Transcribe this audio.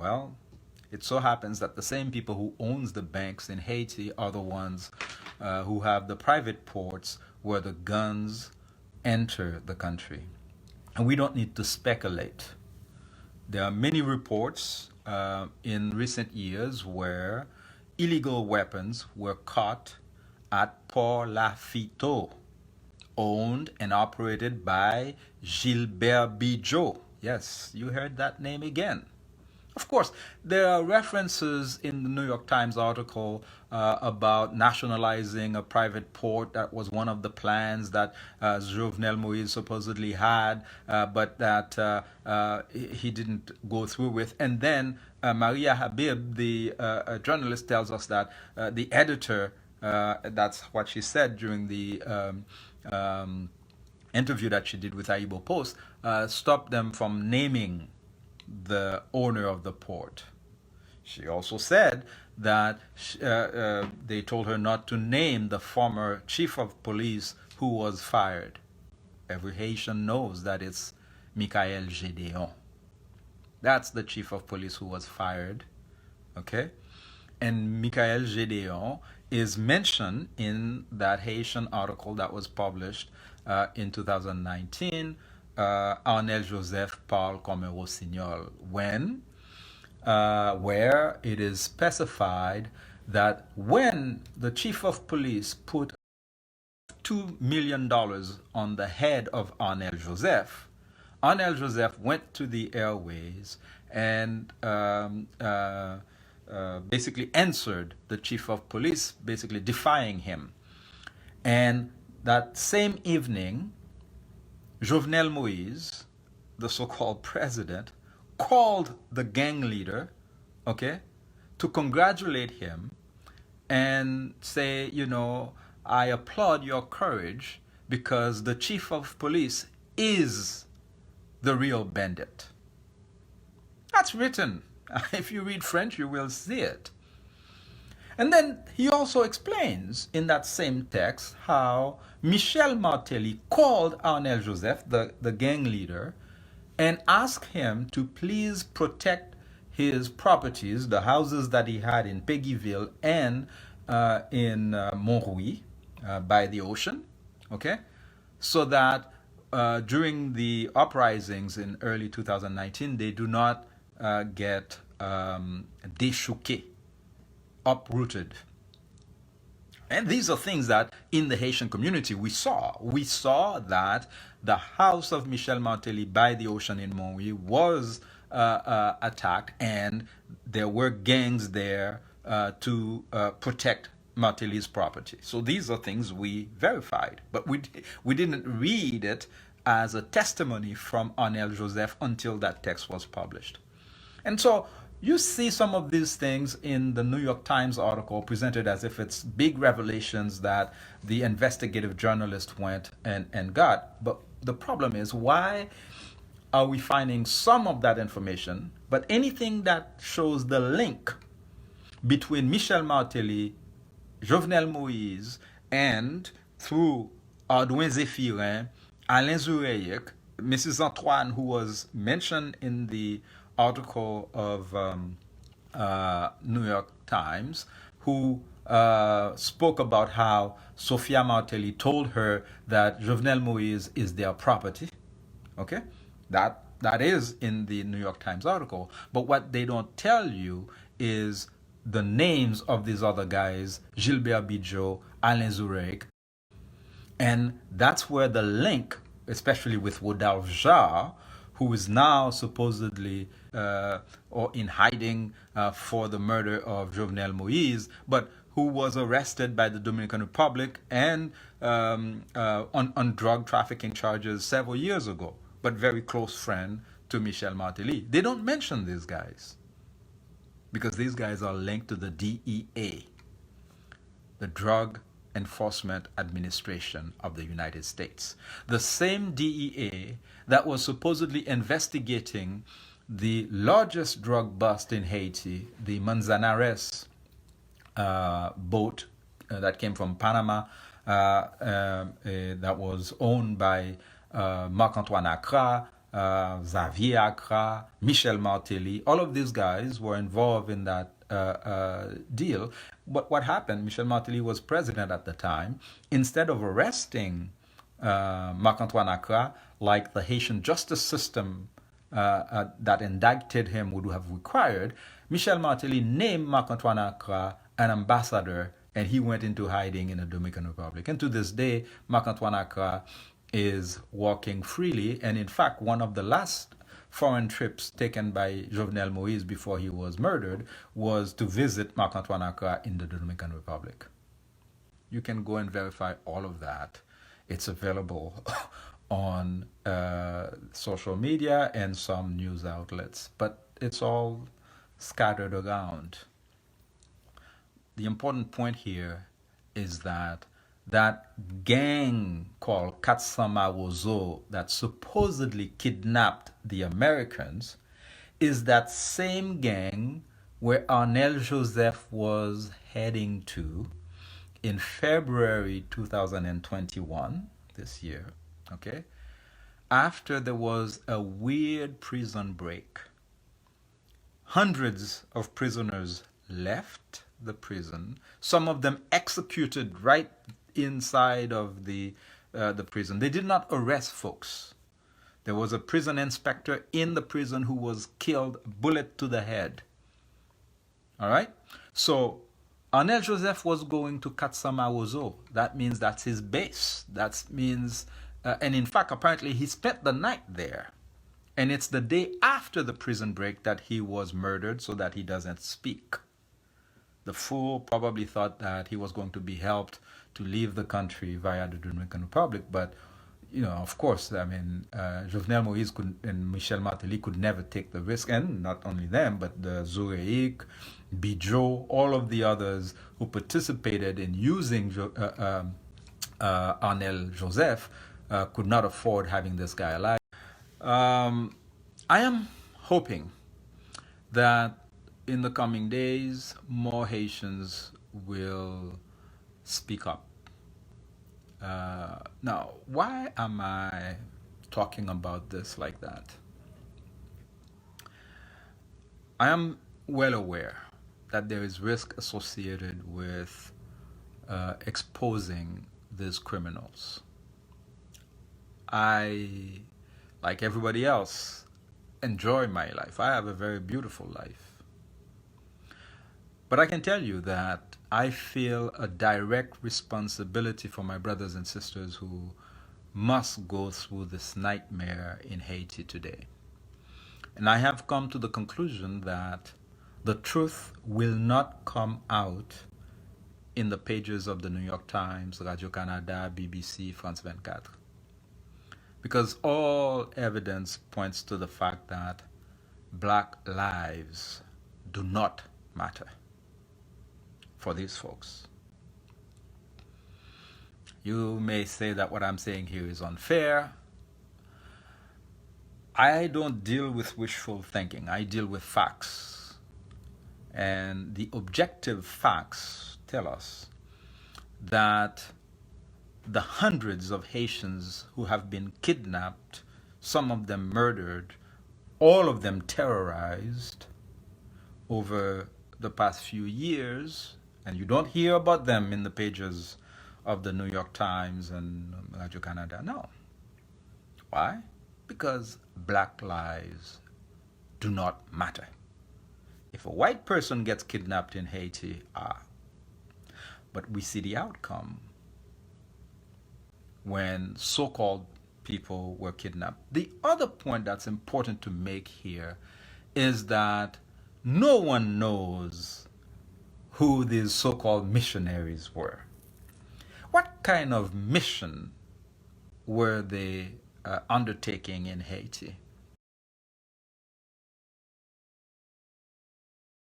Well, it so happens that the same people who owns the banks in Haiti are the ones who have the private ports where the guns enter the country. And we don't need to speculate. There are many reports in recent years where illegal weapons were caught at Port Lafiteau, owned and operated by Gilbert Bijot. Yes, you heard that name again. Of course, there are references in the New York Times article about nationalizing a private port. That was one of the plans that Jovenel Moïse supposedly had, but that he didn't go through with. And then Maria Habib, the journalist, tells us that the editor, that's what she said during the interview that she did with Aibo Post, stopped them from naming the owner of the port. She also said that they told her not to name the former chief of police who was fired. Every Haitian knows that it's Michael Gédéon. That's the chief of police who was fired. Okay? And Michael Gédéon is mentioned in that Haitian article that was published in 2019, Arnel Joseph, parle comme, rossignol, where it is specified that when the chief of police put $2 million on the head of Arnel Joseph, Arnel Joseph went to the airways and basically answered the chief of police, basically defying him. And that same evening, Jovenel Moïse, the so-called president, called the gang leader, okay, to congratulate him and say, you know, I applaud your courage because the chief of police is the real bandit. That's written. If you read French, you will see it. And then he also explains in that same text how Michel Martelly called Arnel Joseph, the gang leader, and asked him to please protect his properties, the houses that he had in Péguiville and in Montrouy by the ocean, okay? So that during the uprisings in early 2019, they do not get déchouqués, uprooted. And these are things that in the Haitian community we saw. We saw that the house of Michel Martelly by the ocean in Montrouy was attacked, and there were gangs there to protect Martelly's property. So these are things we verified, but we didn't read it as a testimony from Arnel Joseph until that text was published. And so you see some of these things in the New York Times article presented as if it's big revelations that the investigative journalist went and got. But the problem is, why are we finding some of that information, but anything that shows the link between Michel Martelly, Jovenel Moïse, and through Ardouin Zéphirin, Alain Zoureyic, Mrs. Antoine, who was mentioned in the article of New York Times, who spoke about how Sophia Martelly told her that Jovenel Moïse is their property. Okay? That is in the New York Times article. But what they don't tell you is the names of these other guys, Gilbert Bijot, Alain Zoureyic. And that's where the link, especially with Rodolphe Jarre, who is now supposedly or in hiding for the murder of Jovenel Moïse, but who was arrested by the Dominican Republic and on drug trafficking charges several years ago, but very close friend to Michel Martelly. They don't mention these guys because these guys are linked to the DEA, the Drug Enforcement Administration of the United States. The same DEA that was supposedly investigating the largest drug bust in Haiti, the Manzanares boat that came from Panama, that was owned by Marc-Antoine Accra, Xavier Accra, Michel Martelly, all of these guys were involved in that deal. But what happened, Michel Martelly was president at the time. Instead of arresting Marc-Antoine Accra, like the Haitian justice system that indicted him would have required, Michel Martelly named Marc-Antoine Accra an ambassador, and he went into hiding in the Dominican Republic. And to this day, Marc-Antoine Accra is walking freely. And in fact, one of the last foreign trips taken by Jovenel Moïse before he was murdered was to visit Marc-Antoine Accra in the Dominican Republic. You can go and verify all of that. It's available on social media and some news outlets, but it's all scattered around. The important point here is that that gang called Katsama Wozo that supposedly kidnapped the Americans is that same gang where Arnel Joseph was heading to in February 2021, this year, okay, after there was a weird prison break. Hundreds of prisoners left the prison, some of them executed right inside of the prison. They did not arrest folks. There was a prison inspector in the prison who was killed, bullet to the head. All right? So Arnel Joseph was going to Katsama Wozo. That means that's his base. That means, and in fact, apparently he spent the night there. And it's the day after the prison break that he was murdered so that he doesn't speak. The fool probably thought that he was going to be helped to leave the country via the Dominican Republic, but of course, I mean, Jovenel Moïse and Michel Martelly could never take the risk, and not only them, but the Zoureik, Bidjo, all of the others who participated in using Arnel Joseph could not afford having this guy alive. I am hoping that in the coming days, more Haitians will speak up. Now, why am I talking about this like that? I am well aware that there is risk associated with exposing these criminals. I, like everybody else, enjoy my life. I have a very beautiful life. But I can tell you that I feel a direct responsibility for my brothers and sisters who must go through this nightmare in Haiti today. And I have come to the conclusion that the truth will not come out in the pages of the New York Times, Radio-Canada, BBC, France 24. Because all evidence points to the fact that black lives do not matter for these folks. You may say that what I'm saying here is unfair. I don't deal with wishful thinking. I deal with facts. And the objective facts tell us that the hundreds of Haitians who have been kidnapped, some of them murdered, all of them terrorized over the past few years, and you don't hear about them in the pages of the New York Times and Radio-Canada. No. Why? Because black lives do not matter. If a white person gets kidnapped in Haiti, but we see the outcome when so-called people were kidnapped. The other point that's important to make here is that no one knows who these so-called missionaries were. What kind of mission were they undertaking in Haiti?